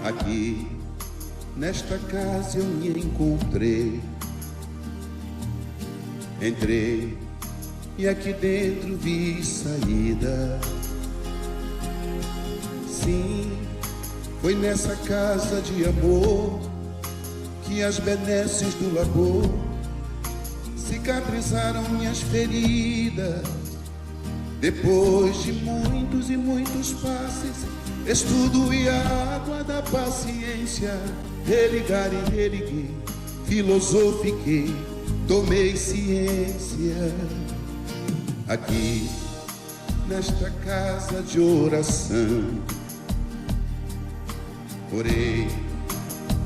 Aqui, nesta casa eu me encontrei. Entrei e aqui dentro vi saída. Sim, foi nessa casa de amor que as benesses do labor cicatrizaram minhas feridas. Depois de muitos e muitos passes, estudo e a água da paciência, religar e religuei, filosofiquei, tomei ciência. Aqui, nesta casa de oração, orei,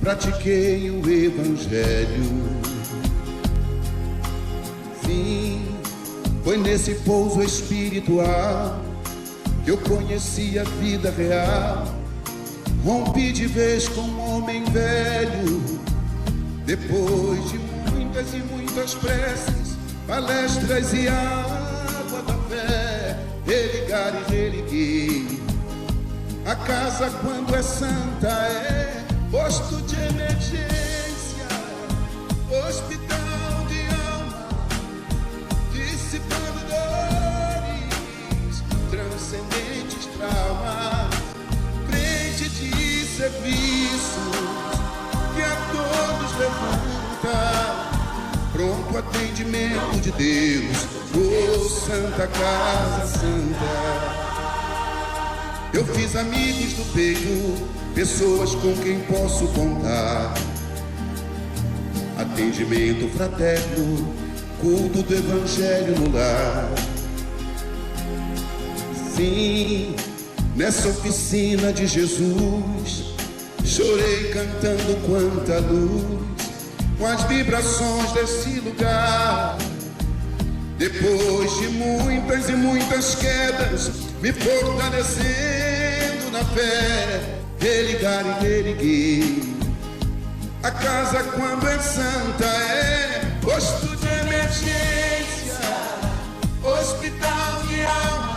pratiquei o Evangelho. Sim, foi nesse pouso espiritual que eu conheci a vida real. Rompi de vez com um homem velho. Depois de muitas e muitas preces, palestras e água da fé, religar e religuei. A casa, quando é santa, é posto de emergência, hospital de alma, dissipando dores, transcendentes traumas, frente de serviços que a todos levanta, pronto atendimento de Deus, oh Santa Casa Santa. Eu fiz amigos do peito, pessoas com quem posso contar. Atendimento fraterno, culto do Evangelho no lar. Sim, nessa oficina de Jesus, chorei cantando quanta luz, com as vibrações desse lugar. Depois de muitas e muitas quedas, me fortalecendo na fé, religar e religuei. A casa, quando é santa, é posto de emergência, hospital de alma,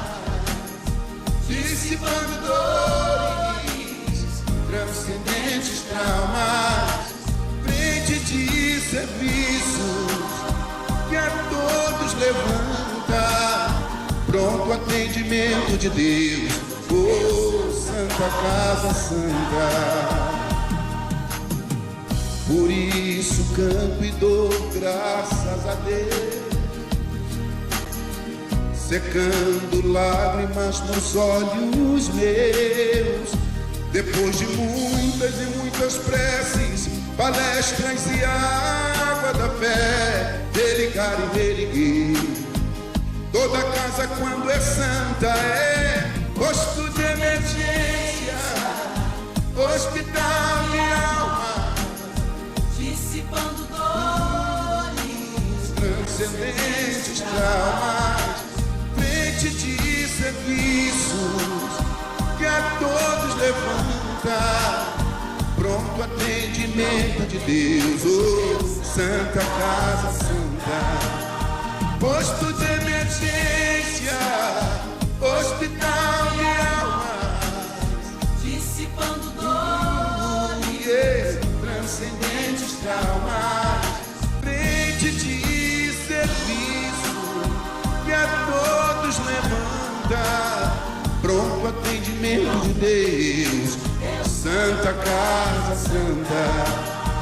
dissipando dores, transcendentes traumas, frente de serviços que a todos levanta, pronto atendimento de Deus, oh Santa Casa Santa. Por isso canto e dou graças a Deus, secando lágrimas nos olhos meus. Depois de muitas e muitas preces, palestras e água da fé, religar e religuei. Toda casa, quando é santa, é posto de emergência, hospital de alma, dissipando dores, transcendentes traumas, frente de serviços que a todos levanta, pronto atendimento de Deus, oh Santa Casa Santa. Posto de emergência, hospital de almas, dissipando dores, transcendentes traumas, frente de serviço que a todos levanta, pronto atendimento de Deus, Santa Casa Santa.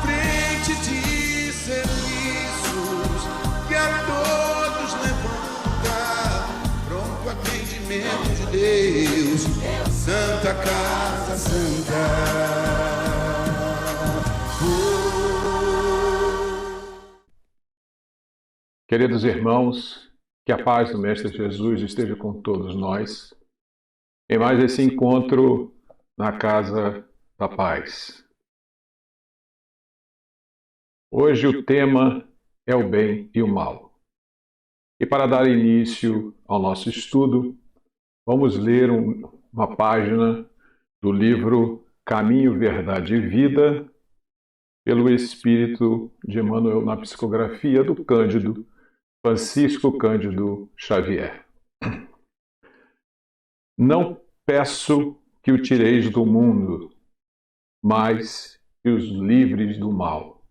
Frente de serviços que a todos levanta, pronto atendimento de Deus, Santa Casa Santa. Queridos irmãos, que a paz do Mestre Jesus esteja com todos nós, em mais esse encontro na Casa da Paz. Hoje o tema é o bem e o mal. E para dar início ao nosso estudo, vamos ler uma página do livro Caminho, Verdade e Vida, pelo Espírito de Emmanuel na psicografia do Cândido, Francisco Cândido Xavier. Não peço que o tireis do mundo, mas que os livres do mal.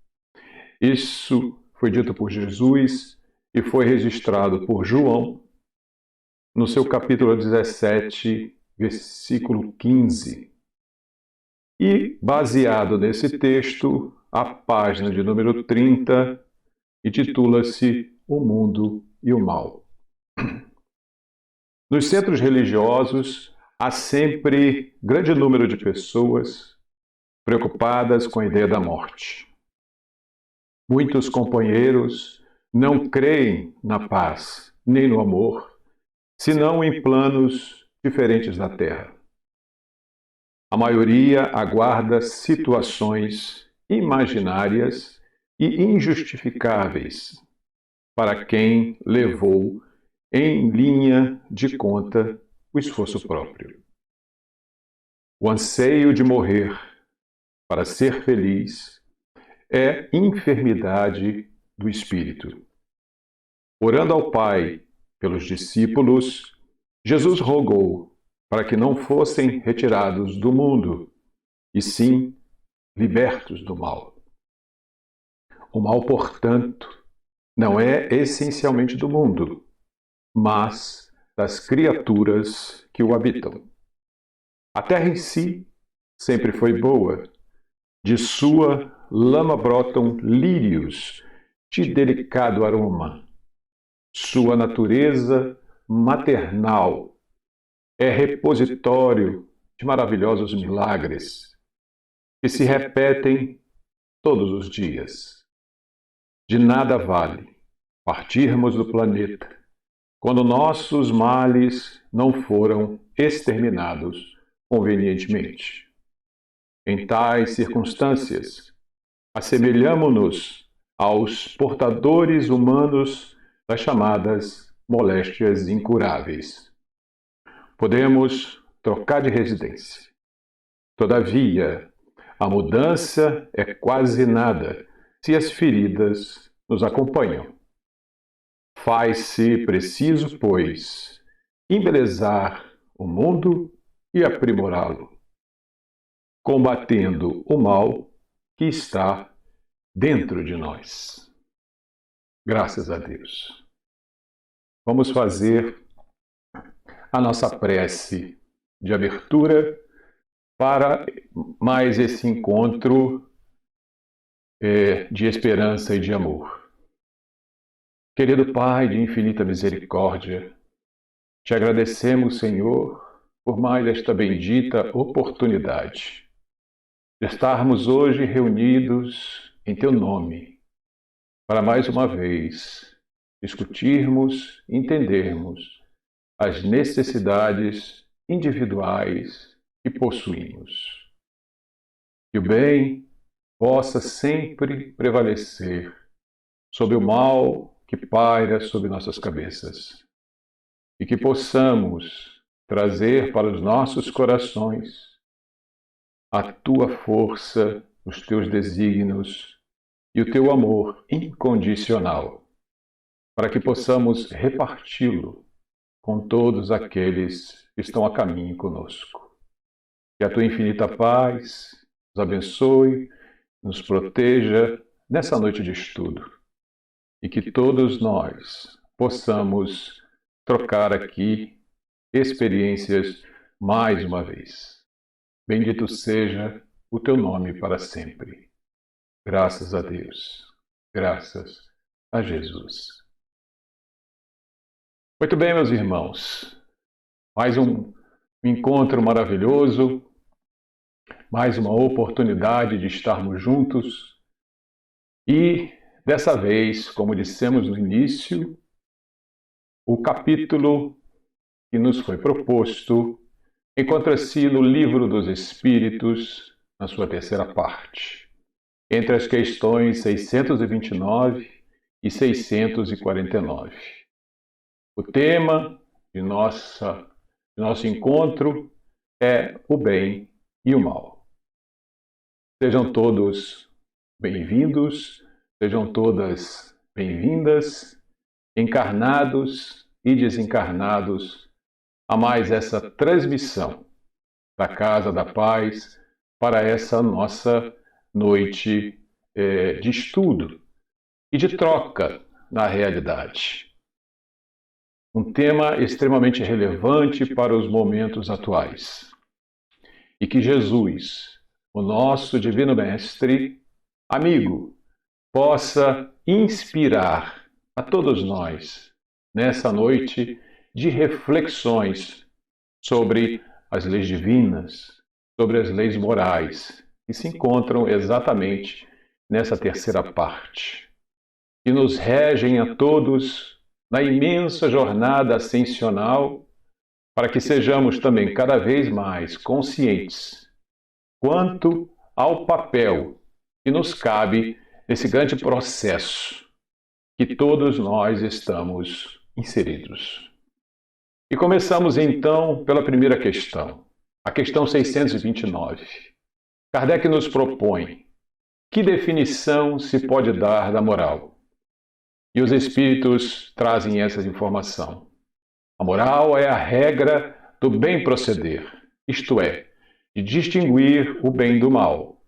Isso foi dito por Jesus e foi registrado por João no seu capítulo 17, versículo 15. E, baseado nesse texto, a página de número 30 intitula-se O Mundo e o Mal. Nos centros religiosos, há sempre grande número de pessoas preocupadas com a ideia da morte. Muitos companheiros não creem na paz nem no amor, senão em planos diferentes da Terra. A maioria aguarda situações imaginárias e injustificáveis para quem levou em linha de conta o esforço próprio. O anseio de morrer para ser feliz é enfermidade do espírito. Orando ao Pai pelos discípulos, Jesus rogou para que não fossem retirados do mundo, e sim libertos do mal. O mal, portanto, não é essencialmente do mundo, mas das criaturas que o habitam. A terra em si sempre foi boa, de sua lama brotam lírios de delicado aroma. Sua natureza maternal é repositório de maravilhosos milagres que se repetem todos os dias. De nada vale partirmos do planeta quando nossos males não foram exterminados convenientemente. Em tais circunstâncias, assemelhamo-nos aos portadores humanos das chamadas moléstias incuráveis. Podemos trocar de residência. Todavia, a mudança é quase nada se as feridas nos acompanham. Faz-se preciso, pois, embelezar o mundo e aprimorá-lo, combatendo o mal que está dentro de nós. Graças a Deus. Vamos fazer a nossa prece de abertura para mais esse encontro de esperança e de amor. Querido Pai de infinita misericórdia, te agradecemos, Senhor, por mais esta bendita oportunidade de estarmos hoje reunidos em Teu nome, para mais uma vez discutirmos e entendermos as necessidades individuais que possuímos. Que o bem possa sempre prevalecer sobre o mal que paira sobre nossas cabeças e que possamos trazer para os nossos corações a Tua força, os Teus desígnios e o Teu amor incondicional, para que possamos reparti-lo com todos aqueles que estão a caminho conosco. Que a Tua infinita paz nos abençoe, nos proteja nessa noite de estudo e que todos nós possamos trocar aqui experiências mais uma vez. Bendito seja o Teu nome para sempre. Graças a Deus. Graças a Jesus. Muito bem, meus irmãos. Mais um encontro maravilhoso. Mais uma oportunidade de estarmos juntos. E, dessa vez, como dissemos no início, o capítulo que nos foi proposto encontra-se no Livro dos Espíritos, na sua terceira parte, entre as questões 629 e 649. O tema de nosso encontro é o bem e o mal. Sejam todos bem-vindos, sejam todas bem-vindas, encarnados e desencarnados, a mais essa transmissão da Casa da Paz, para essa nossa noite de estudo e de troca na realidade. Um tema extremamente relevante para os momentos atuais. E que Jesus, o nosso Divino Mestre, amigo, possa inspirar a todos nós nessa noite de reflexões sobre as leis divinas, sobre as leis morais, que se encontram exatamente nessa terceira parte, que nos regem a todos na imensa jornada ascensional, para que sejamos também cada vez mais conscientes quanto ao papel que nos cabe nesse grande processo que todos nós estamos inseridos. E começamos então pela primeira questão, a questão 629. Kardec nos propõe: que definição se pode dar da moral? E os espíritos trazem essa informação. A moral é a regra do bem proceder, isto é, de distinguir o bem do mal.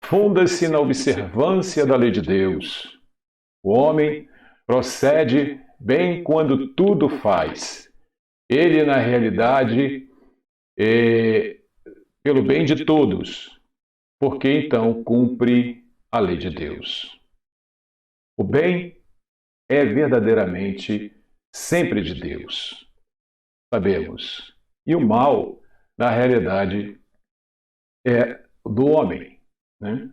Funda-se na observância da lei de Deus. O homem procede bem quando tudo faz. Ele, na realidade, pelo bem de todos, porque então cumpre a lei de Deus. O bem é verdadeiramente sempre de Deus, sabemos. E o mal, na realidade, é do homem, né?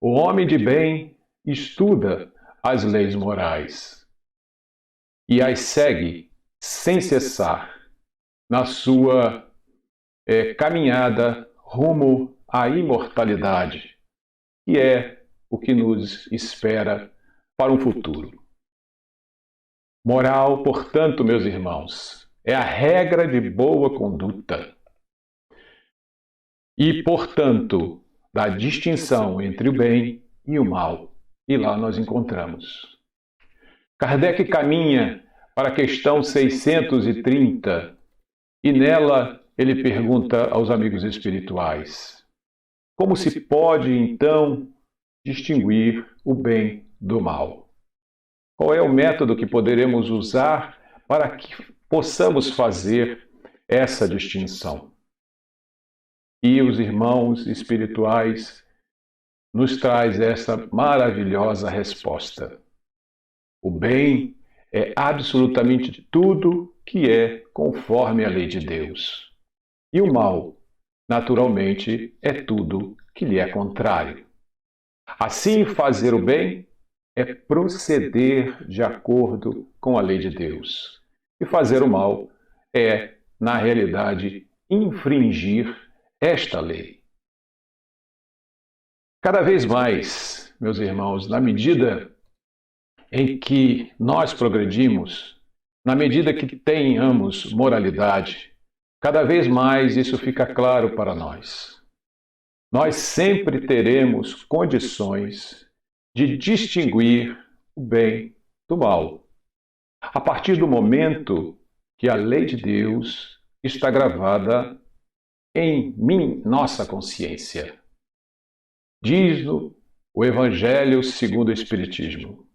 O homem de bem estuda as leis morais e as segue sem cessar na sua caminhada rumo à imortalidade, que é o que nos espera para um futuro. Moral, portanto, meus irmãos, é a regra de boa conduta e, portanto, da distinção entre o bem e o mal. E lá nós encontramos. Kardec caminha para a questão 630 e nela ele pergunta aos amigos espirituais: como se pode, então, distinguir o bem do mal? Qual é o método que poderemos usar para que possamos fazer essa distinção? E os irmãos espirituais nos traz essa maravilhosa resposta. O bem é absolutamente tudo que é conforme a lei de Deus. E o mal, naturalmente, é tudo que lhe é contrário. Assim, fazer o bem é proceder de acordo com a lei de Deus. E fazer o mal é, na realidade, infringir esta lei. Cada vez mais, meus irmãos, na medida em que nós progredimos, na medida que tenhamos moralidade, cada vez mais isso fica claro para nós. Nós sempre teremos condições de distinguir o bem do mal, a partir do momento que a lei de Deus está gravada em nossa consciência. Diz-nos o Evangelho segundo o Espiritismo: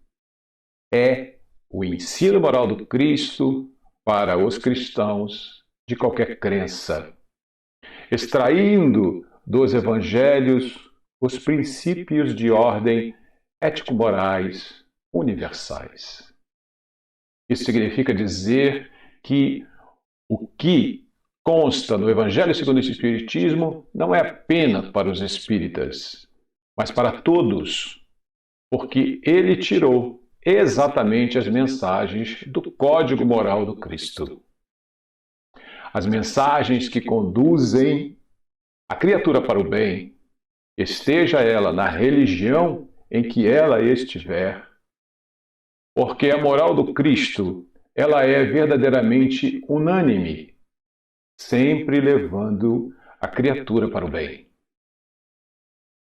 é o ensino moral do Cristo para os cristãos de qualquer crença, extraindo dos Evangelhos os princípios de ordem ético-morais universais. Isso significa dizer que o que consta no Evangelho segundo o Espiritismo não é apenas para os espíritas, mas para todos, porque ele tirou exatamente as mensagens do Código Moral do Cristo. As mensagens que conduzem a criatura para o bem, esteja ela na religião em que ela estiver, porque a moral do Cristo, ela é verdadeiramente unânime, sempre levando a criatura para o bem.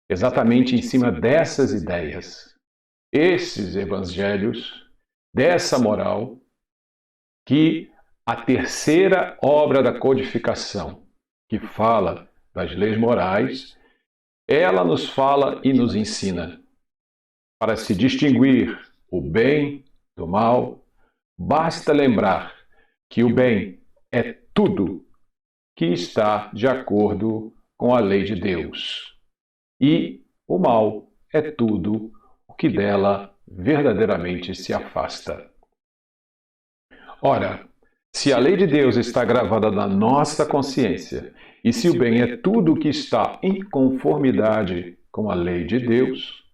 Exatamente em cima dessas ideias, esses evangelhos, dessa moral, que a terceira obra da codificação, que fala das leis morais, ela nos fala e nos ensina. Para se distinguir o bem do mal, basta lembrar que o bem é tudo que está de acordo com a lei de Deus, e o mal é tudo o que dela verdadeiramente se afasta. Ora, se a lei de Deus está gravada na nossa consciência, e se o bem é tudo o que está em conformidade com a lei de Deus,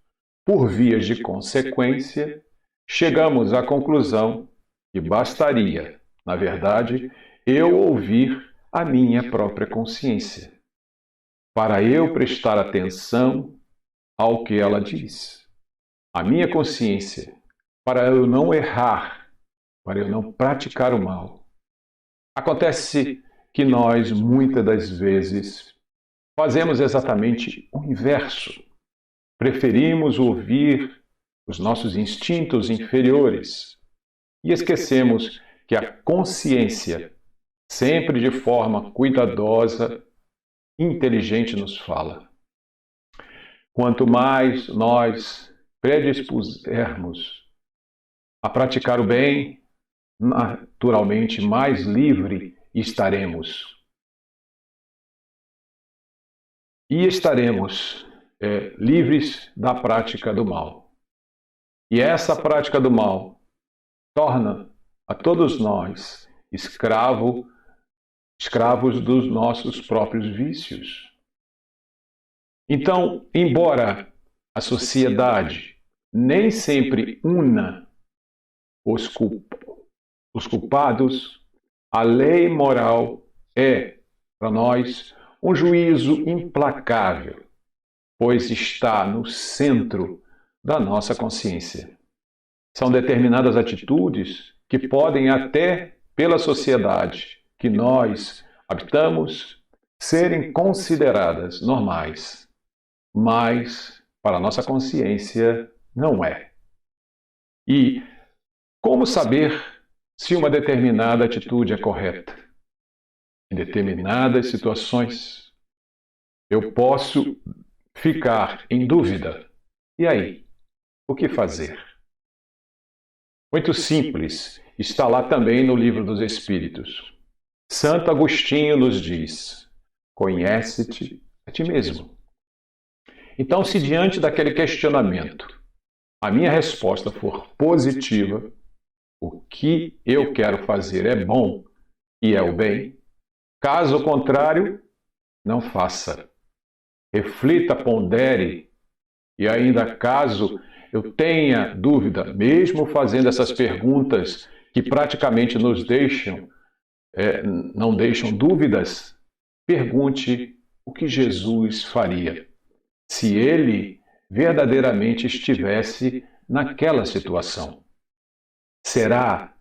por vias de consequência, chegamos à conclusão que bastaria, na verdade, eu ouvir a minha própria consciência, para eu prestar atenção ao que ela diz. A minha consciência, para eu não errar, para eu não praticar o mal. Acontece que nós, muitas das vezes, fazemos exatamente o inverso. Preferimos ouvir os nossos instintos inferiores e esquecemos que a consciência, sempre de forma cuidadosa, inteligente, nos fala. Quanto mais nós predispusermos a praticar o bem, naturalmente mais livre estaremos. E estaremos livres da prática do mal. E essa prática do mal torna a todos nós escravos dos nossos próprios vícios. Então, embora a sociedade nem sempre una os culpados, a lei moral é, para nós, um juízo implacável, pois está no centro da nossa consciência. São determinadas atitudes que podem até, pela sociedade que nós habitamos, serem consideradas normais, mas para a nossa consciência não é. E como saber se uma determinada atitude é correta? Em determinadas situações, eu posso ficar em dúvida. E aí? O que fazer? Muito simples, está lá também no Livro dos Espíritos. Santo Agostinho nos diz: conhece-te a ti mesmo. Então, se diante daquele questionamento a minha resposta for positiva, o que eu quero fazer é bom e é o bem. Caso contrário, não faça. Reflita, pondere, e ainda caso eu tenha dúvida, mesmo fazendo essas perguntas que praticamente nos não deixam dúvidas, pergunte o que Jesus faria se ele verdadeiramente estivesse naquela situação. Será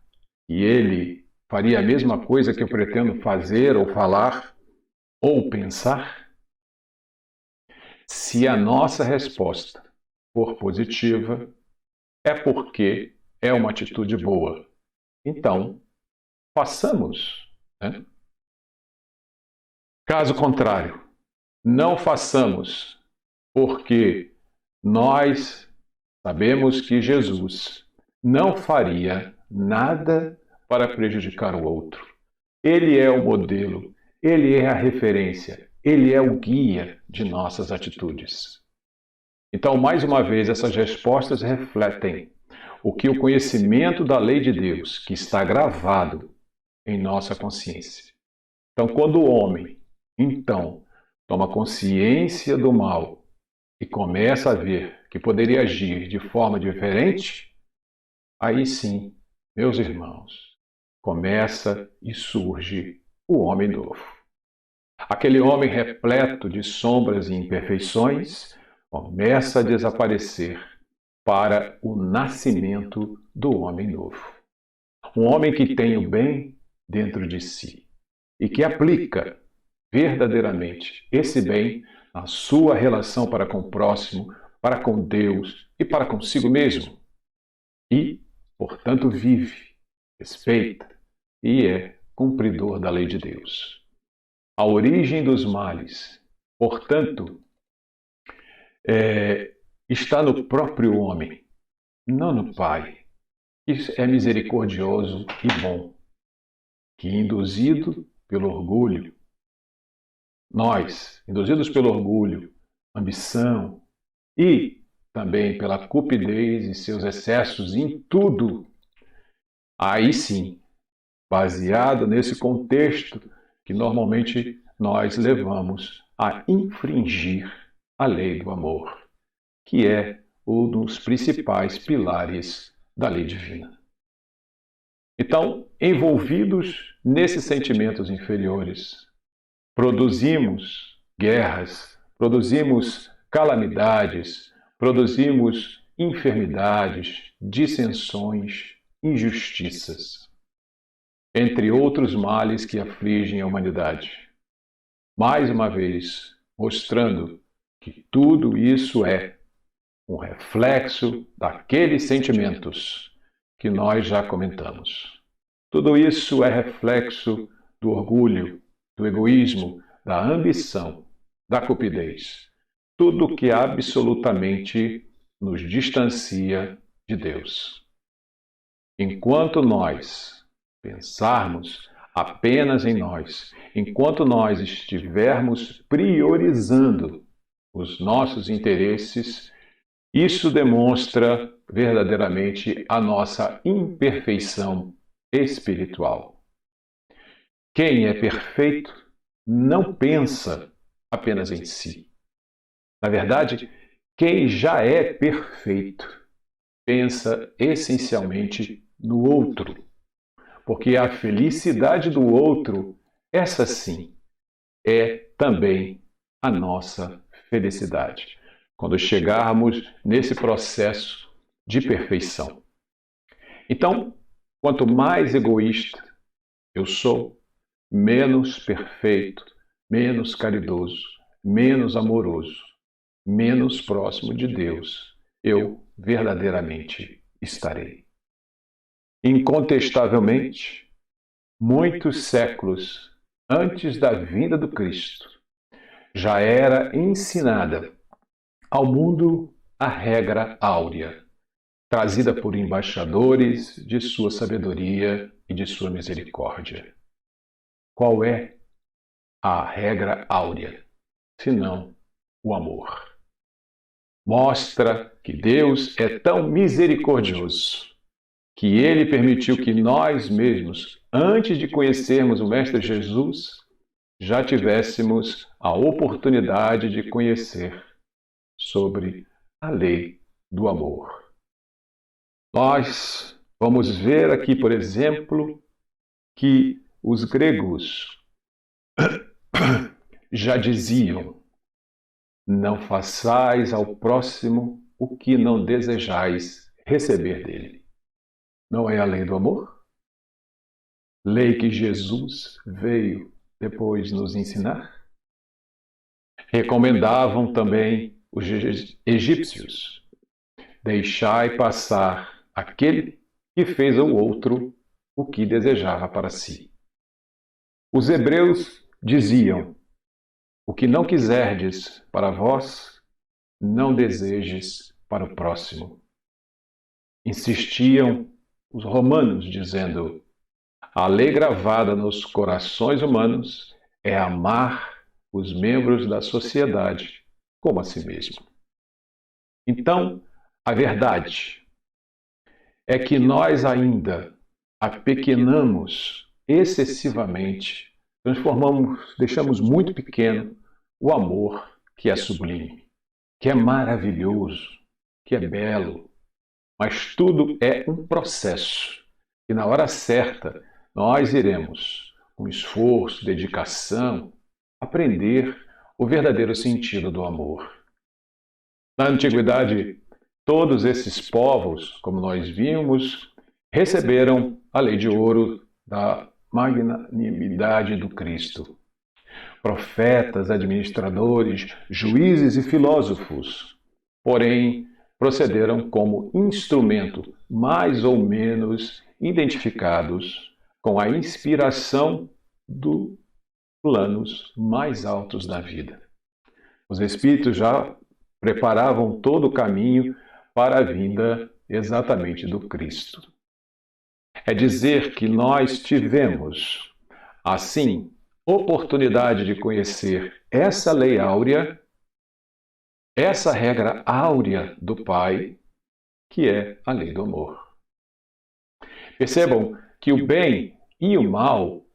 que ele faria a mesma coisa que eu pretendo fazer ou falar ou pensar? Se a nossa resposta for positiva, é porque é uma atitude boa. Então, façamos. Né? Caso contrário, não façamos, porque nós sabemos que Jesus não faria nada para prejudicar o outro. Ele é o modelo, ele é a referência, ele é o guia de nossas atitudes. Então, mais uma vez, essas respostas refletem o que o conhecimento da lei de Deus, que está gravado em nossa consciência. Então, quando o homem, toma consciência do mal e começa a ver que poderia agir de forma diferente, aí sim, meus irmãos, começa e surge o homem novo. Aquele homem repleto de sombras e imperfeições começa a desaparecer para o nascimento do homem novo. Um homem que tem o bem dentro de si e que aplica verdadeiramente esse bem na sua relação para com o próximo, para com Deus e para consigo mesmo. E, portanto, vive, respeita e é cumpridor da lei de Deus. A origem dos males portanto, está no próprio homem, não no Pai, que é misericordioso e bom, que induzido pelo orgulho, nós, induzidos pelo orgulho, ambição e também pela cupidez e seus excessos em tudo, aí sim, baseado nesse contexto que normalmente nós levamos a infringir a lei do amor, que é um dos principais pilares da lei divina. Então, envolvidos nesses sentimentos inferiores, produzimos guerras, produzimos calamidades, produzimos enfermidades, dissensões, injustiças, entre outros males que afligem a humanidade. Mais uma vez, mostrando que tudo isso é um reflexo daqueles sentimentos que nós já comentamos. Tudo isso é reflexo do orgulho, do egoísmo, da ambição, da cupidez. Tudo que absolutamente nos distancia de Deus. Enquanto nós pensarmos apenas em nós, enquanto nós estivermos priorizando os nossos interesses, isso demonstra verdadeiramente a nossa imperfeição espiritual. Quem é perfeito não pensa apenas em si. Na verdade, quem já é perfeito pensa essencialmente no outro, porque a felicidade do outro, essa sim, é também a nossa felicidade, quando chegarmos nesse processo de perfeição. Então, quanto mais egoísta eu sou, menos perfeito, menos caridoso, menos amoroso, menos próximo de Deus eu verdadeiramente estarei. Incontestavelmente, muitos séculos antes da vinda do Cristo, já era ensinada ao mundo a regra áurea, trazida por embaixadores de sua sabedoria e de sua misericórdia. Qual é a regra áurea, senão o amor? Mostra que Deus é tão misericordioso que Ele permitiu que nós mesmos, antes de conhecermos o Mestre Jesus, já tivéssemos a oportunidade de conhecer sobre a lei do amor. Nós vamos ver aqui, por exemplo, que os gregos já diziam: não façais ao próximo o que não desejais receber dele. Não é a lei do amor? Lei que Jesus veio depois nos ensinar? Recomendavam também os egípcios: deixai passar aquele que fez ao outro o que desejava para si. Os hebreus diziam: o que não quiserdes para vós, não desejes para o próximo. Insistiam os romanos, dizendo: a lei gravada nos corações humanos é amar os membros da sociedade como a si mesmo. Então, a verdade é que nós ainda apequenamos excessivamente, deixamos muito pequeno o amor que é sublime, que é maravilhoso, que é belo. Mas tudo é um processo e na hora certa nós iremos, com esforço, dedicação, aprender o verdadeiro sentido do amor. Na antiguidade, todos esses povos, como nós vimos, receberam a lei de ouro da magnanimidade do Cristo. Profetas, administradores, juízes e filósofos, porém, procederam como instrumento mais ou menos identificados com a inspiração dos planos mais altos da vida. Os Espíritos já preparavam todo o caminho para a vinda exatamente do Cristo. É dizer que nós tivemos, assim, oportunidade de conhecer essa lei áurea, essa regra áurea do Pai, que é a lei do amor. Percebam que o bem e o mal,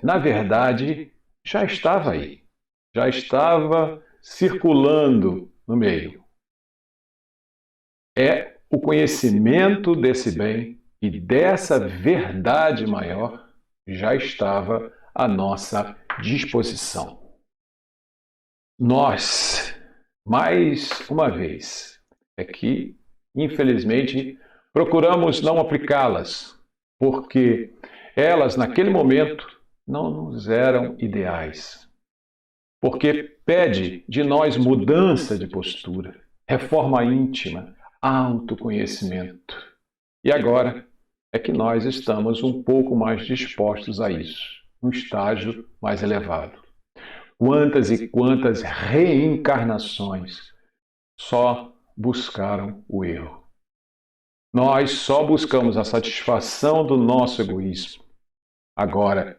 na verdade, já estava aí, já estava circulando no meio. É o conhecimento desse bem e dessa verdade maior já estava à nossa disposição. Nós, mais uma vez, infelizmente, procuramos não aplicá-las, porque elas, naquele momento, não nos eram ideais. Porque pede de nós mudança de postura, reforma íntima, autoconhecimento. E agora é que nós estamos um pouco mais dispostos a isso, um estágio mais elevado. Quantas e quantas reencarnações só buscaram o erro. Nós só buscamos a satisfação do nosso egoísmo. Agora,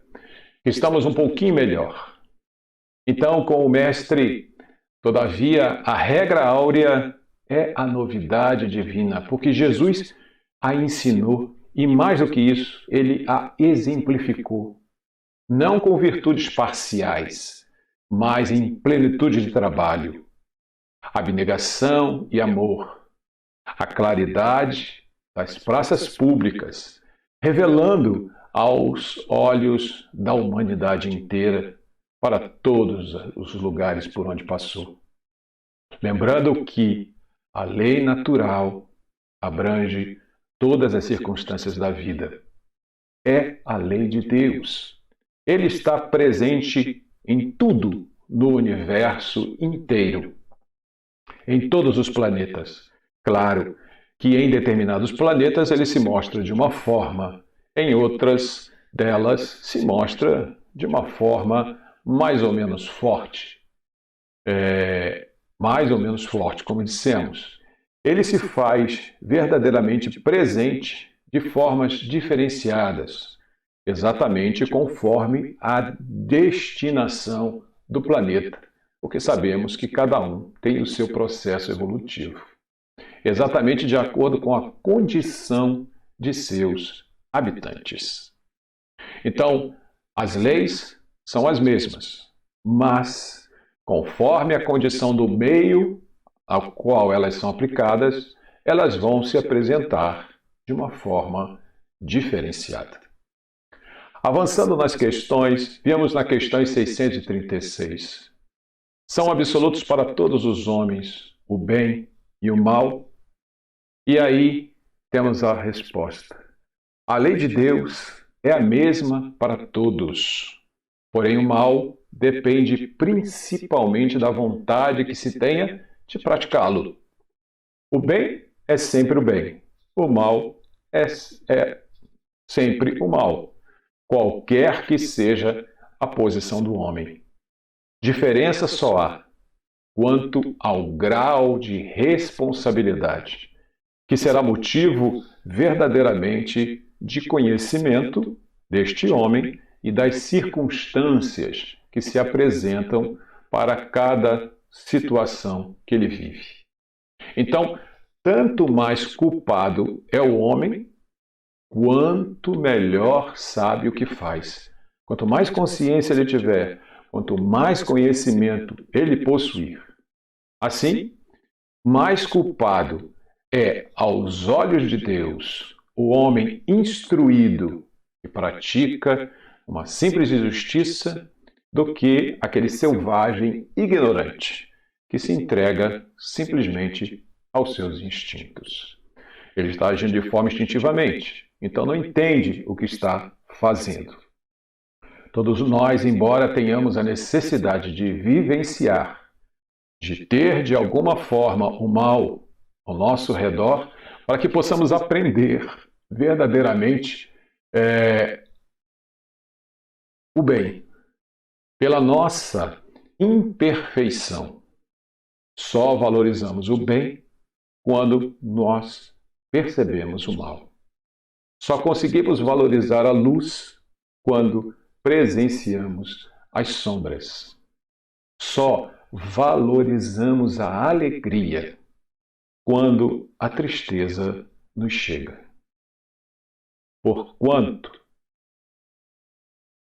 estamos um pouquinho melhor. Então, com o Mestre, todavia, a regra áurea é a novidade divina, porque Jesus a ensinou e, mais do que isso, ele a exemplificou. Não com virtudes parciais, mas em plenitude de trabalho. Abnegação e amor. A claridade das praças públicas, revelando aos olhos da humanidade inteira para todos os lugares por onde passou. Lembrando que a lei natural abrange todas as circunstâncias da vida. É a lei de Deus. Ele está presente em tudo no universo inteiro, em todos os planetas. Claro que em determinados planetas ele se mostra de uma forma, em outras delas se mostra de uma forma mais ou menos forte. Mais ou menos forte, como dissemos. Ele se faz verdadeiramente presente de formas diferenciadas, exatamente conforme a destinação do planeta, porque sabemos que cada um tem o seu processo evolutivo, exatamente de acordo com a condição de seus habitantes. Então, as leis são as mesmas, mas conforme a condição do meio ao qual elas são aplicadas, elas vão se apresentar de uma forma diferenciada. Avançando nas questões, viemos na questão 636. São absolutos para todos os homens o bem e o mal? E aí temos a resposta. A lei de Deus é a mesma para todos, porém o mal depende principalmente da vontade que se tenha de praticá-lo. O bem é sempre o bem, o mal é sempre o mal, qualquer que seja a posição do homem. Diferença só há quanto ao grau de responsabilidade, que será motivo verdadeiramente de conhecimento deste homem e das circunstâncias que se apresentam para cada situação que ele vive. Então, tanto mais culpado é o homem, quanto melhor sabe o que faz. Quanto mais consciência ele tiver, quanto mais conhecimento ele possuir. Assim, mais culpado é, aos olhos de Deus, o homem instruído que pratica uma simples justiça do que aquele selvagem ignorante que se entrega simplesmente aos seus instintos. Ele está agindo de forma instintivamente, então não entende o que está fazendo. Todos nós, embora tenhamos a necessidade de vivenciar, de ter de alguma forma o mal ao nosso redor, para que possamos aprender verdadeiramente o bem, pela nossa imperfeição. Só valorizamos o bem quando nós percebemos o mal. Só conseguimos valorizar a luz quando presenciamos as sombras. Só valorizamos a alegria quando a tristeza nos chega. Porquanto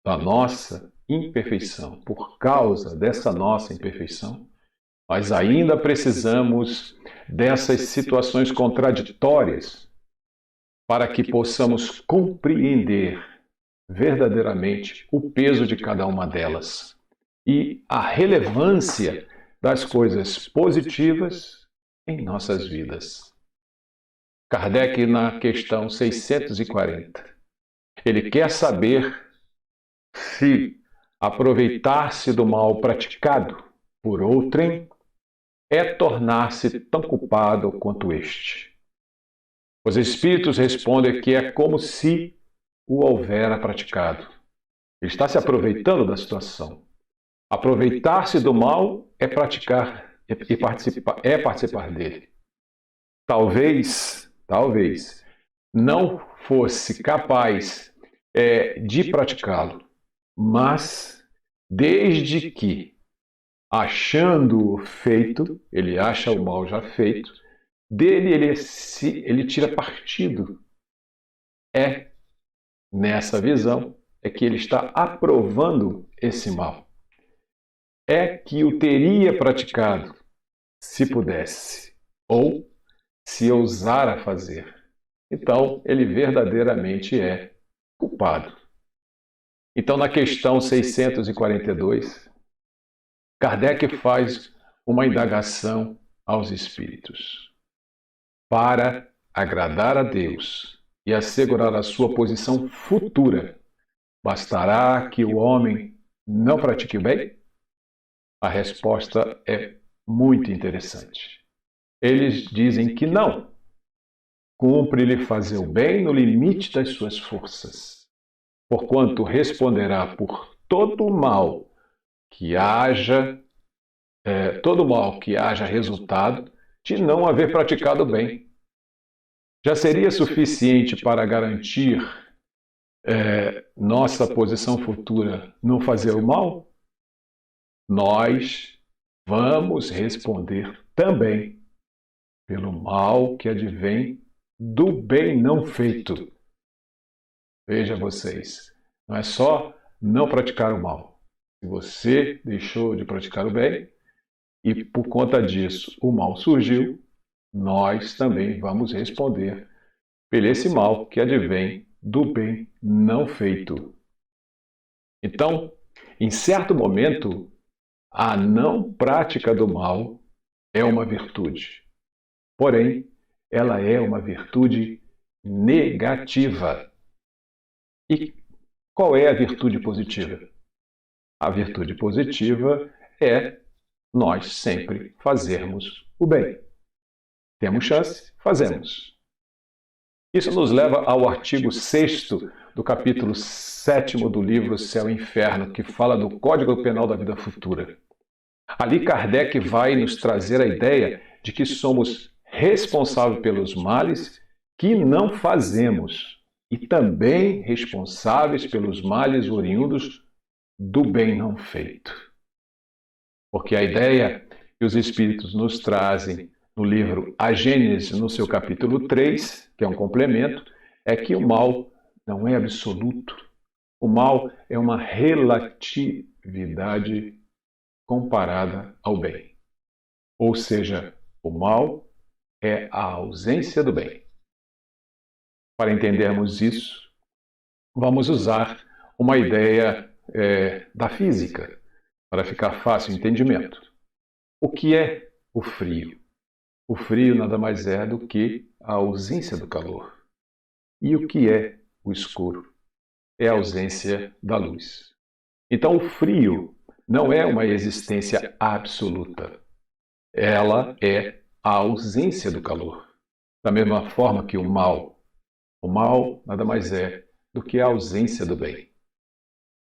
da nossa imperfeição, por causa dessa nossa imperfeição, nós ainda precisamos dessas situações contraditórias para que possamos compreender verdadeiramente o peso de cada uma delas e a relevância das coisas positivas em nossas vidas. Kardec, na questão 640, ele quer saber se aproveitar-se do mal praticado por outrem é tornar-se tão culpado quanto este. Os espíritos respondem que é como se o houvera praticado. Ele está se aproveitando da situação. Aproveitar-se do mal é praticar e participar dele. Talvez não fosse capaz de praticá-lo, mas desde que, achando-o feito, ele acha o mal já feito, dele ele tira partido. Nessa visão é que ele está aprovando esse mal. É que o teria praticado se pudesse, ou se ousara fazer. Então, ele verdadeiramente é culpado. Então, na questão 642, Kardec faz uma indagação aos espíritos. Para agradar a Deus e assegurar a sua posição futura, bastará que o homem não pratique o bem? A resposta é muito interessante. Eles dizem que não. Cumpre-lhe fazer o bem no limite das suas forças, porquanto responderá por todo mal que haja resultado de não haver praticado o bem. Já seria suficiente para garantir nossa posição futura não fazer o mal? Nós vamos responder também pelo mal que advém do bem não feito. Veja vocês, não é só não praticar o mal. Se você deixou de praticar o bem e por conta disso o mal surgiu, nós também vamos responder por esse mal que advém do bem não feito. Então, em certo momento, a não prática do mal é uma virtude. Porém, ela é uma virtude negativa. E qual é a virtude positiva? A virtude positiva é nós sempre fazermos o bem. Temos chance? Fazemos. Isso nos leva ao artigo 6º do capítulo 7º do livro Céu e Inferno, que fala do Código Penal da Vida Futura. Ali Kardec vai nos trazer a ideia de que somos responsáveis pelos males que não fazemos e também responsáveis pelos males oriundos do bem não feito. Porque a ideia que os Espíritos nos trazem no livro A Gênese, no seu capítulo 3, que é um complemento, é que o mal não é absoluto. O mal é uma relatividade comparada ao bem. Ou seja, o mal é a ausência do bem. Para entendermos isso, vamos usar uma ideia da física, para ficar fácil o entendimento. O que é o frio? O frio nada mais é do que a ausência do calor. E o que é o escuro? É a ausência da luz. Então, o frio não é uma existência absoluta. Ela é a ausência do calor. Da mesma forma que o mal nada mais é do que a ausência do bem.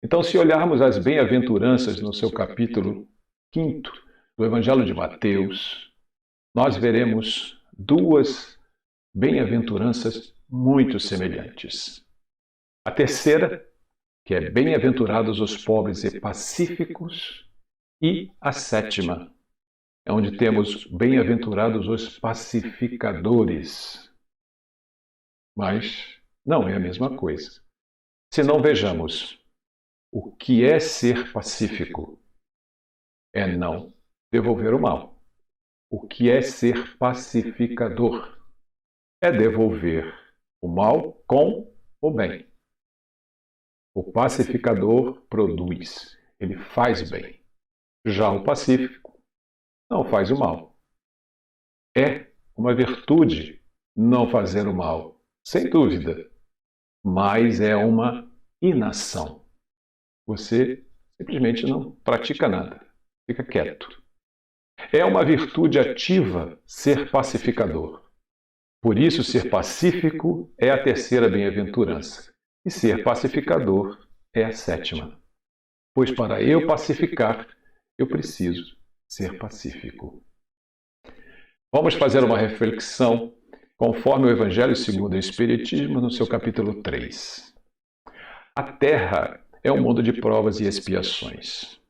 Então, se olharmos as bem-aventuranças no seu capítulo 5 do Evangelho de Mateus, nós veremos duas bem-aventuranças muito semelhantes. A terceira, que é bem-aventurados os pobres e pacíficos, e a sétima, é onde temos bem-aventurados os pacificadores. Mas não é a mesma coisa. Se não vejamos, o que é ser pacífico? É não devolver o mal. O que é ser pacificador? É devolver o mal com o bem. O pacificador produz, ele faz bem. Já o pacífico não faz o mal. É uma virtude não fazer o mal, sem dúvida, mas é uma inação. Você simplesmente não pratica nada, fica quieto. É uma virtude ativa ser pacificador. Por isso, ser pacífico é a terceira bem-aventurança, e ser pacificador é a sétima. Pois para eu pacificar, eu preciso ser pacífico. Vamos fazer uma reflexão conforme o Evangelho segundo o Espiritismo, no seu capítulo 3. A Terra é um mundo de provas e expiações,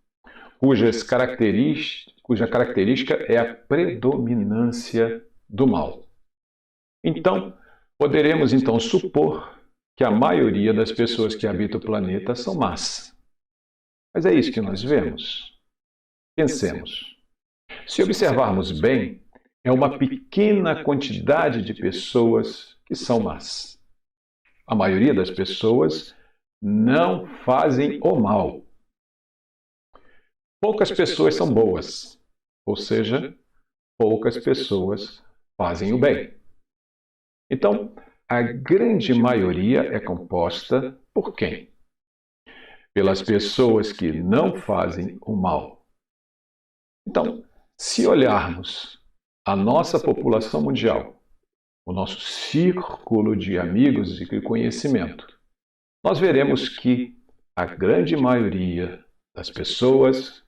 cuja característica é a predominância do mal. Então, poderemos supor que a maioria das pessoas que habitam o planeta são más. Mas é isso que nós vemos? Pensemos. Se observarmos bem, é uma pequena quantidade de pessoas que são más. A maioria das pessoas não fazem o mal. Poucas pessoas são boas, ou seja, poucas pessoas fazem o bem. Então, a grande maioria é composta por quem? Pelas pessoas que não fazem o mal. Então, se olharmos a nossa população mundial, o nosso círculo de amigos e de conhecimento, nós veremos que a grande maioria das pessoas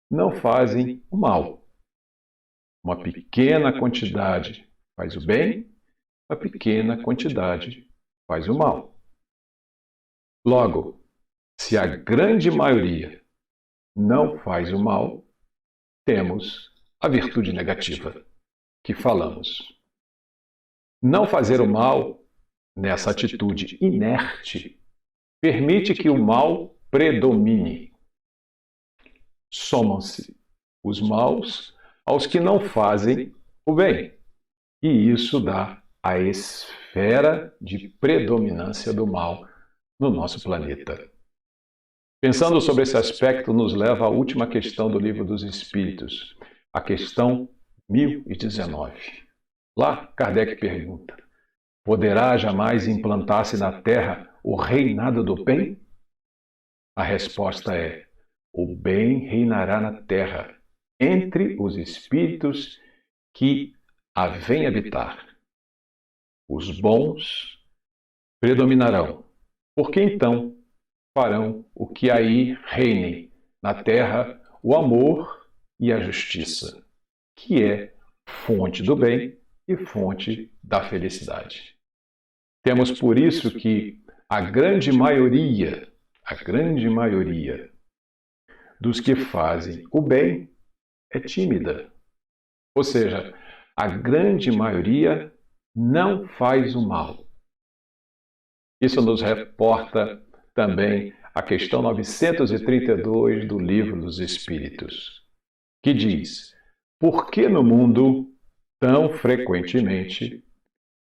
não fazem o mal. Uma pequena quantidade faz o bem, uma pequena quantidade faz o mal. Logo, se a grande maioria não faz o mal, temos a virtude negativa que falamos. Não fazer o mal, nessa atitude inerte, permite que o mal predomine. Somam-se os maus aos que não fazem o bem, e isso dá a esfera de predominância do mal no nosso planeta. Pensando sobre esse aspecto, nos leva à última questão do Livro dos Espíritos, a questão 1019. Lá, Kardec pergunta: poderá jamais implantar-se na Terra o reinado do bem? A resposta é: o bem reinará na Terra, entre os espíritos que a vêm habitar. Os bons predominarão, porque então farão o que aí reine na Terra o amor e a justiça, que é fonte do bem e fonte da felicidade. Temos por isso que a grande maioria dos que fazem o bem é tímida. Ou seja, a grande maioria não faz o mal. Isso nos reporta também a questão 932 do Livro dos Espíritos, que diz: por que no mundo, tão frequentemente,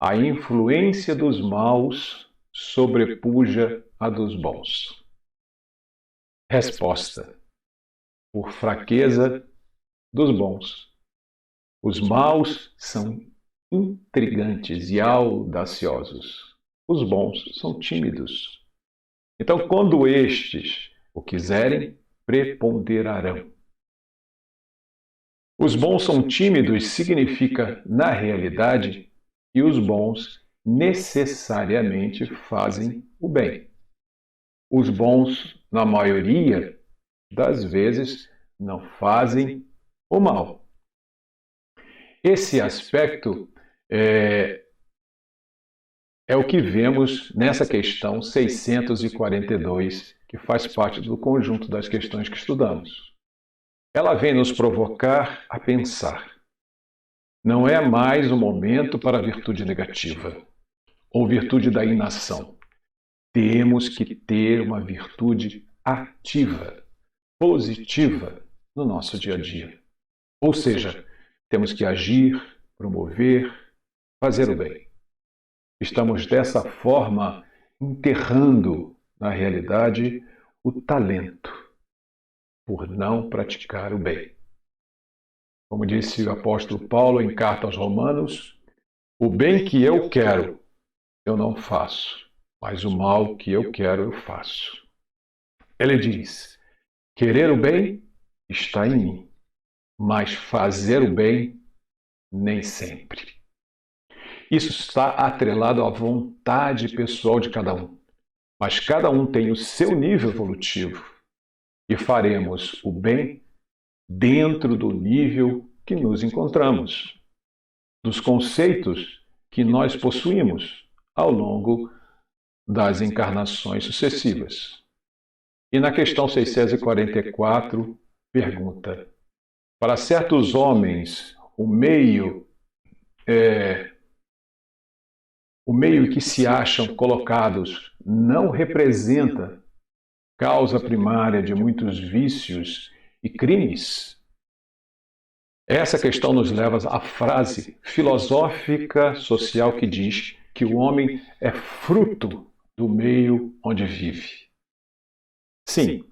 a influência dos maus sobrepuja a dos bons? Resposta: por fraqueza dos bons. Os maus são intrigantes e audaciosos. Os bons são tímidos. Então, quando estes o quiserem, preponderarão. Os bons são tímidos significa, na realidade, que os bons necessariamente fazem o bem. Os bons, na maioria das vezes, não fazem o mal. Esse aspecto é o que vemos nessa questão 642, que faz parte do conjunto das questões que estudamos. Ela vem nos provocar a pensar. Não é mais o momento para a virtude negativa ou virtude da inação. Temos que ter uma virtude ativa, positiva no nosso dia a dia. Ou seja, temos que agir, promover, fazer o bem. Estamos dessa forma enterrando, na realidade, o talento por não praticar o bem. Como disse o apóstolo Paulo em carta aos Romanos, o bem que eu quero, eu não faço, mas o mal que eu quero, eu faço. Ele diz, querer o bem está em mim, mas fazer o bem nem sempre. Isso está atrelado à vontade pessoal de cada um, mas cada um tem o seu nível evolutivo e faremos o bem dentro do nível que nos encontramos, dos conceitos que nós possuímos ao longo das encarnações sucessivas. E na questão 644, pergunta: para certos homens, o meio que se acham colocados não representa causa primária de muitos vícios e crimes? Essa questão nos leva à frase filosófica social que diz que o homem é fruto do meio onde vive. Sim,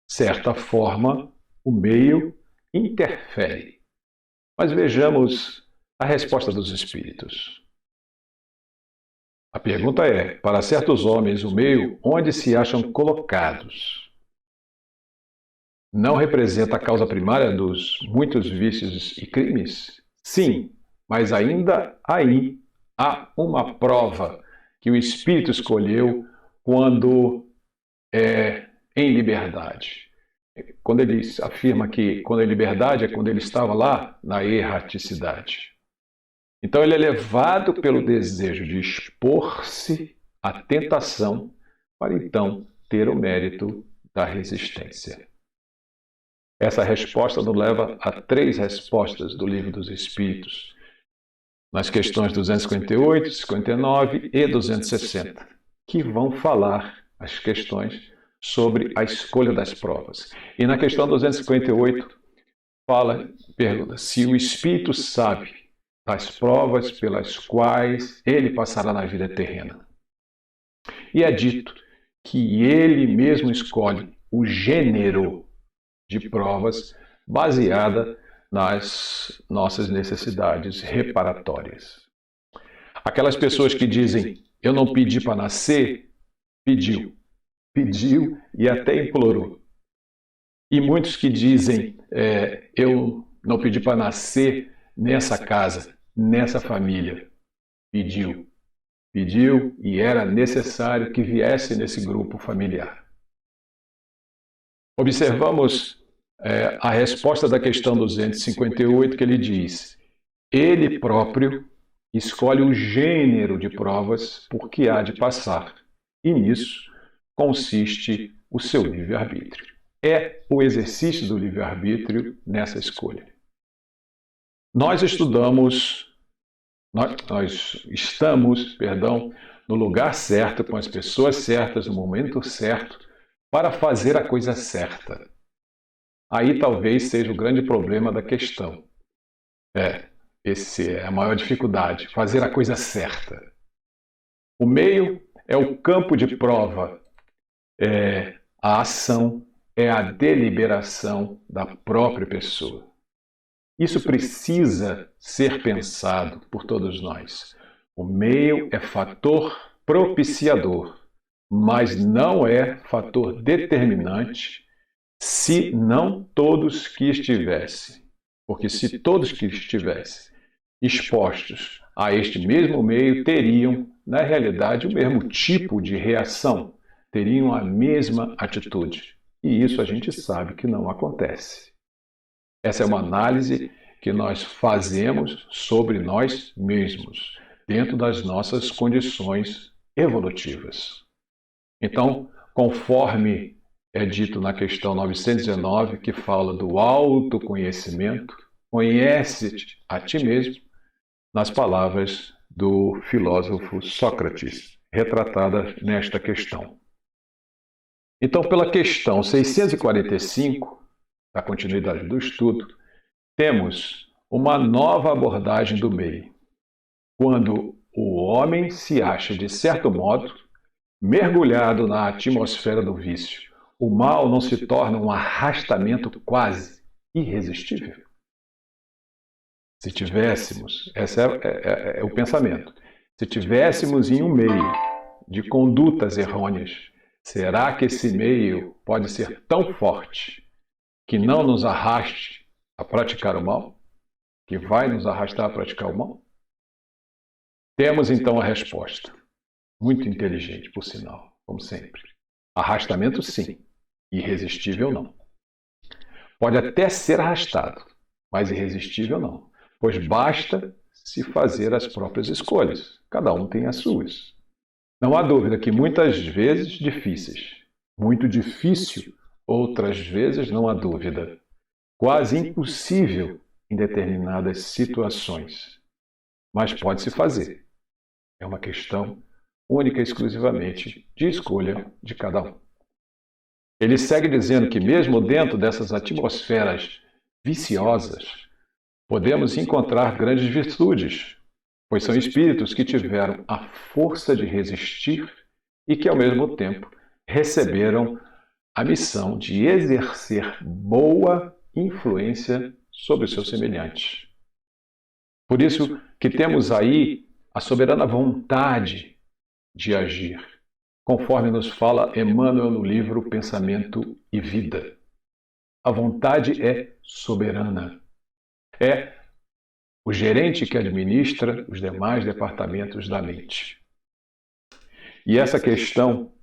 certa forma, o meio interfere. Mas vejamos a resposta dos espíritos. A pergunta é, para certos homens, o meio onde se acham colocados não representa a causa primária dos muitos vícios e crimes? Sim, mas ainda aí há uma prova que o espírito escolheu quando é em liberdade. Quando ele afirma que quando é liberdade é quando ele estava lá na erraticidade. Então ele é levado pelo desejo de expor-se à tentação para então ter o mérito da resistência. Essa resposta nos leva a 3 respostas do Livro dos Espíritos, nas questões 258, 59 e 260, que vão falar as questões sobre a escolha das provas. E na questão 258, pergunta se o Espírito sabe das provas pelas quais ele passará na vida terrena. E é dito que ele mesmo escolhe o gênero de provas baseada nas nossas necessidades reparatórias. Aquelas pessoas que dizem, eu não pedi para nascer, pediu e até implorou. E muitos que dizem, eu não pedi para nascer nessa casa, nessa família, pediu e era necessário que viesse nesse grupo familiar. Observamos a resposta da questão 258, que ele diz, ele próprio escolhe o gênero de provas por que há de passar, e nisso consiste o seu livre-arbítrio. É o exercício do livre-arbítrio nessa escolha. Nós estamos no lugar certo, com as pessoas certas, no momento certo, para fazer a coisa certa. Aí talvez seja o grande problema da questão. Essa é a maior dificuldade, fazer a coisa certa. O meio é o campo de prova, a ação é a deliberação da própria pessoa. Isso precisa ser pensado por todos nós. O meio é fator propiciador, mas não é fator determinante se não todos que estivessem. Porque se todos que estivessem expostos a este mesmo meio teriam, na realidade, o mesmo tipo de reação, teriam a mesma atitude. E isso a gente sabe que não acontece. Essa é uma análise que nós fazemos sobre nós mesmos, dentro das nossas condições evolutivas. Então, conforme é dito na questão 919, que fala do autoconhecimento, conhece-te a ti mesmo, nas palavras do filósofo Sócrates, retratada nesta questão. Então, pela questão 645, da continuidade do estudo, temos uma nova abordagem do bem, quando o homem se acha, de certo modo, mergulhado na atmosfera do vício. O mal não se torna um arrastamento quase irresistível? Se tivéssemos, esse é o pensamento, se tivéssemos em um meio de condutas errôneas, será que esse meio pode ser tão forte que não nos arraste a praticar o mal? Que vai nos arrastar a praticar o mal? Temos então a resposta. Muito inteligente, por sinal, como sempre. Arrastamento, sim. Irresistível, não. Pode até ser arrastado, mas irresistível, não. Pois basta se fazer as próprias escolhas. Cada um tem as suas. Não há dúvida que muitas vezes difíceis. Muito difícil, outras vezes não há dúvida. Quase impossível em determinadas situações. Mas pode-se fazer. É uma questão única e exclusivamente de escolha de cada um. Ele segue dizendo que mesmo dentro dessas atmosferas viciosas, podemos encontrar grandes virtudes, pois são espíritos que tiveram a força de resistir e que, ao mesmo tempo, receberam a missão de exercer boa influência sobre os seus semelhantes. Por isso que temos aí a soberana vontade de agir, conforme nos fala Emmanuel no livro Pensamento e Vida. A vontade é soberana. É o gerente que administra os demais departamentos da mente. E essa questão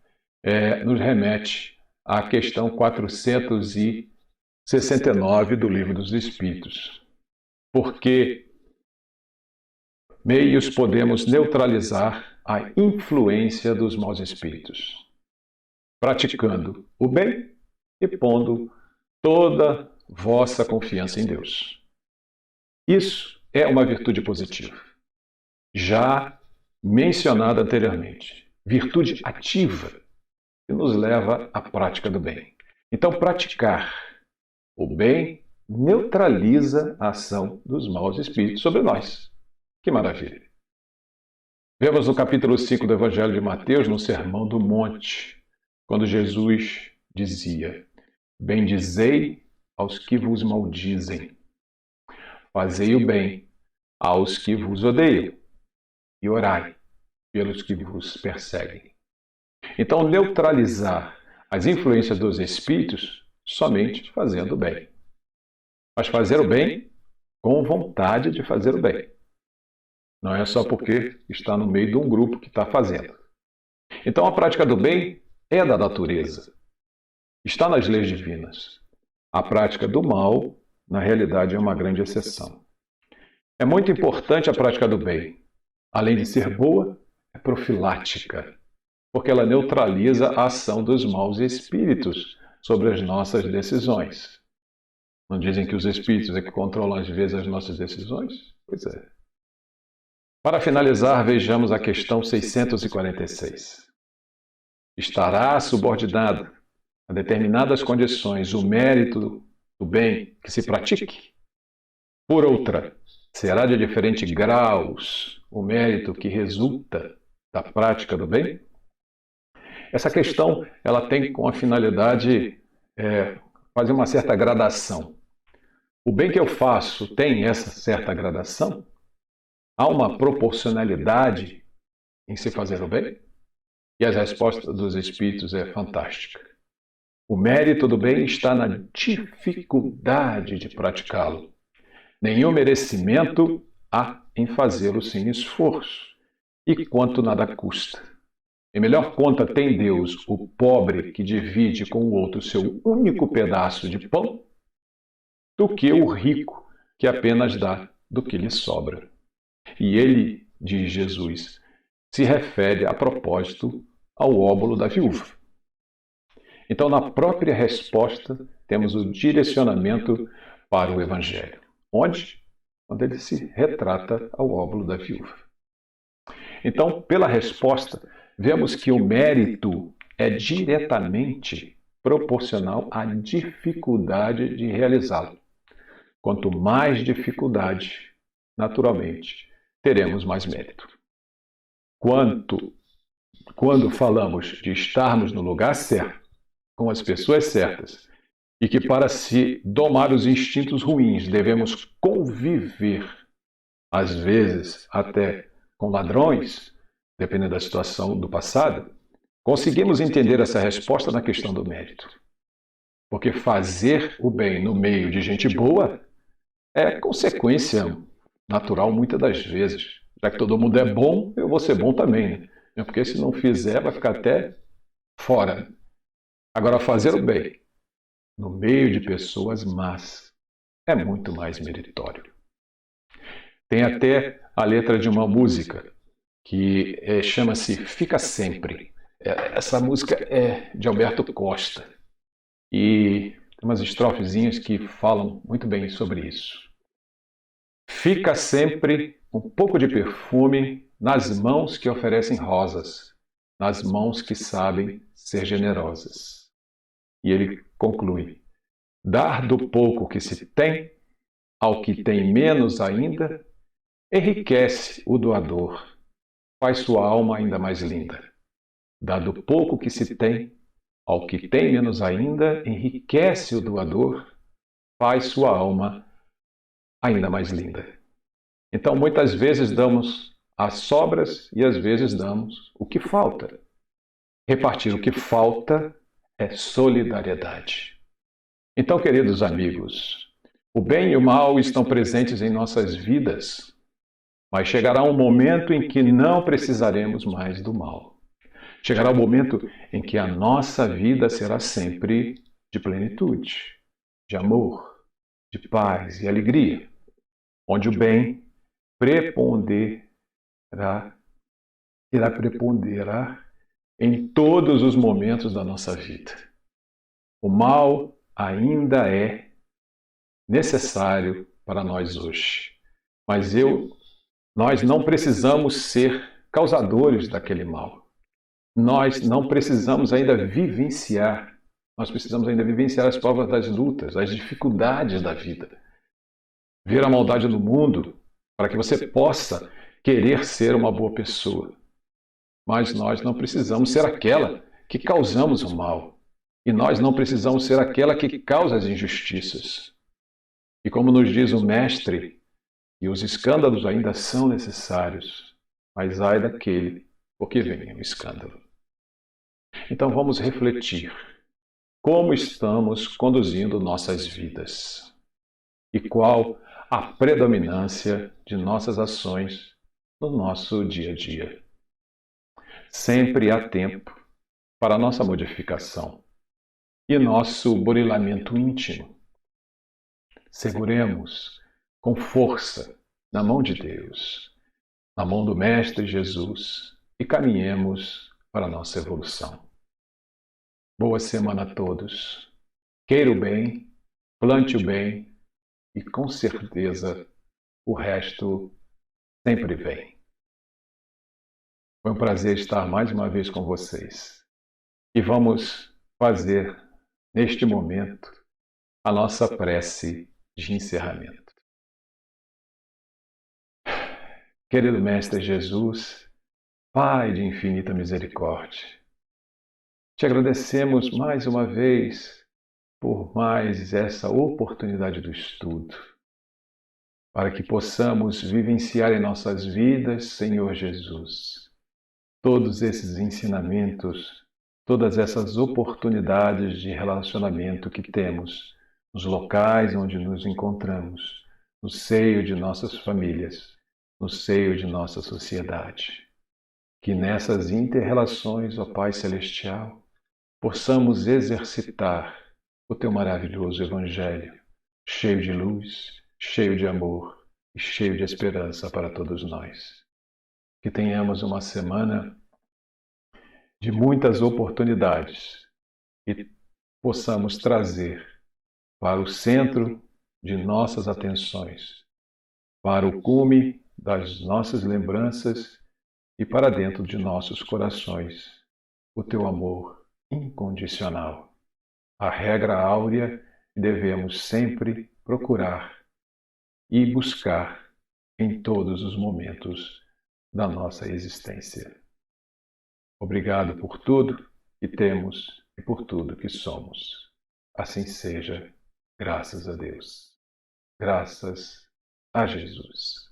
nos remete à questão 469 do Livro dos Espíritos. Porque meios podemos neutralizar a influência dos maus espíritos, praticando o bem e pondo toda vossa confiança em Deus. Isso é uma virtude positiva, já mencionada anteriormente. Virtude ativa, que nos leva à prática do bem. Então, praticar o bem neutraliza a ação dos maus espíritos sobre nós. Que maravilha! Vemos no capítulo 5 do Evangelho de Mateus, no Sermão do Monte, quando Jesus dizia: bendizei aos que vos maldizem, fazei o bem aos que vos odeiam e orai pelos que vos perseguem. Então, neutralizar as influências dos espíritos somente fazendo o bem. Mas fazer o bem com vontade de fazer o bem. Não é só porque está no meio de um grupo que está fazendo. Então, a prática do bem é da natureza. Está nas leis divinas. A prática do mal, na realidade, é uma grande exceção. É muito importante a prática do bem. Além de ser boa, é profilática, porque ela neutraliza a ação dos maus espíritos sobre as nossas decisões. Não dizem que os espíritos é que controlam às vezes as nossas decisões? Pois é. Para finalizar, vejamos a questão 646. Estará subordinado a determinadas condições o mérito do bem que se pratique? Por outra, será de diferentes graus o mérito que resulta da prática do bem? Essa questão ela tem como finalidade fazer uma certa gradação. O bem que eu faço tem essa certa gradação? Há uma proporcionalidade em se fazer o bem? E a resposta dos Espíritos é fantástica. O mérito do bem está na dificuldade de praticá-lo. Nenhum merecimento há em fazê-lo sem esforço, e quanto nada custa. Em melhor conta tem Deus o pobre que divide com o outro seu único pedaço de pão? do que o rico, que apenas dá do que lhe sobra. E ele, diz Jesus, se refere a propósito ao óbolo da viúva. Então, na própria resposta, temos o direcionamento para o Evangelho. Onde? Quando ele se retrata ao óbolo da viúva. Então, pela resposta, vemos que o mérito é diretamente proporcional à dificuldade de realizá-lo. Quanto mais dificuldade, naturalmente, teremos mais mérito. Quando falamos de estarmos no lugar certo, com as pessoas certas, e que para se domar os instintos ruins devemos conviver, às vezes até com ladrões, dependendo da situação do passado, conseguimos entender essa resposta na questão do mérito. Porque fazer o bem no meio de gente boa é consequência natural muitas das vezes. Já que todo mundo é bom, eu vou ser bom também, né? Porque se não fizer, vai ficar até fora. Agora, fazer o bem no meio de pessoas más é muito mais meritório. Tem até a letra de uma música que chama-se Fica Sempre. Essa música é de Alberto Costa e tem umas estrofezinhas que falam muito bem sobre isso. Fica sempre um pouco de perfume nas mãos que oferecem rosas, nas mãos que sabem ser generosas. E ele conclui: dar do pouco que se tem ao que tem menos ainda enriquece o doador, faz sua alma ainda mais linda. Dar do pouco que se tem ao que tem menos ainda enriquece o doador, faz sua alma ainda mais linda. Então, muitas vezes damos as sobras e às vezes damos o que falta. Repartir o que falta é solidariedade. Então, queridos amigos, o bem e o mal estão presentes em nossas vidas, mas chegará um momento em que não precisaremos mais do mal. Chegará o momento em que a nossa vida será sempre de plenitude, de amor, de paz e alegria, onde o bem irá preponderar em todos os momentos da nossa vida. O mal ainda é necessário para nós hoje, mas nós não precisamos ser causadores daquele mal. Nós não precisamos ainda vivenciar, as provas das lutas, as dificuldades da vida. Ver a maldade no mundo para que você possa querer ser uma boa pessoa. Mas nós não precisamos ser aquela que causamos o mal. E nós não precisamos ser aquela que causa as injustiças. E como nos diz o Mestre, e os escândalos ainda são necessários, mas ai daquele por que vem o escândalo. Então vamos refletir como estamos conduzindo nossas vidas e qual a predominância de nossas ações no nosso dia a dia. Sempre há tempo para nossa modificação e nosso burilamento íntimo. Seguremos com força na mão de Deus, na mão do Mestre Jesus e caminhemos para a nossa evolução. Boa semana a todos. Queira o bem, plante o bem e com certeza o resto sempre vem. Foi um prazer estar mais uma vez com vocês. E vamos fazer, neste momento, a nossa prece de encerramento. Querido Mestre Jesus, Pai de infinita misericórdia, te agradecemos mais uma vez por mais essa oportunidade do estudo, para que possamos vivenciar em nossas vidas, Senhor Jesus, todos esses ensinamentos, todas essas oportunidades de relacionamento que temos nos locais onde nos encontramos, no seio de nossas famílias, no seio de nossa sociedade. Que nessas inter-relações, ó Pai Celestial, possamos exercitar o Teu maravilhoso Evangelho, cheio de luz, cheio de amor e cheio de esperança para todos nós. Que tenhamos uma semana de muitas oportunidades e possamos trazer para o centro de nossas atenções, para o cume das nossas lembranças e para dentro de nossos corações, o teu amor incondicional. A regra áurea que devemos sempre procurar e buscar em todos os momentos da nossa existência. Obrigado por tudo que temos e por tudo que somos. Assim seja, graças a Deus. Graças a Jesus.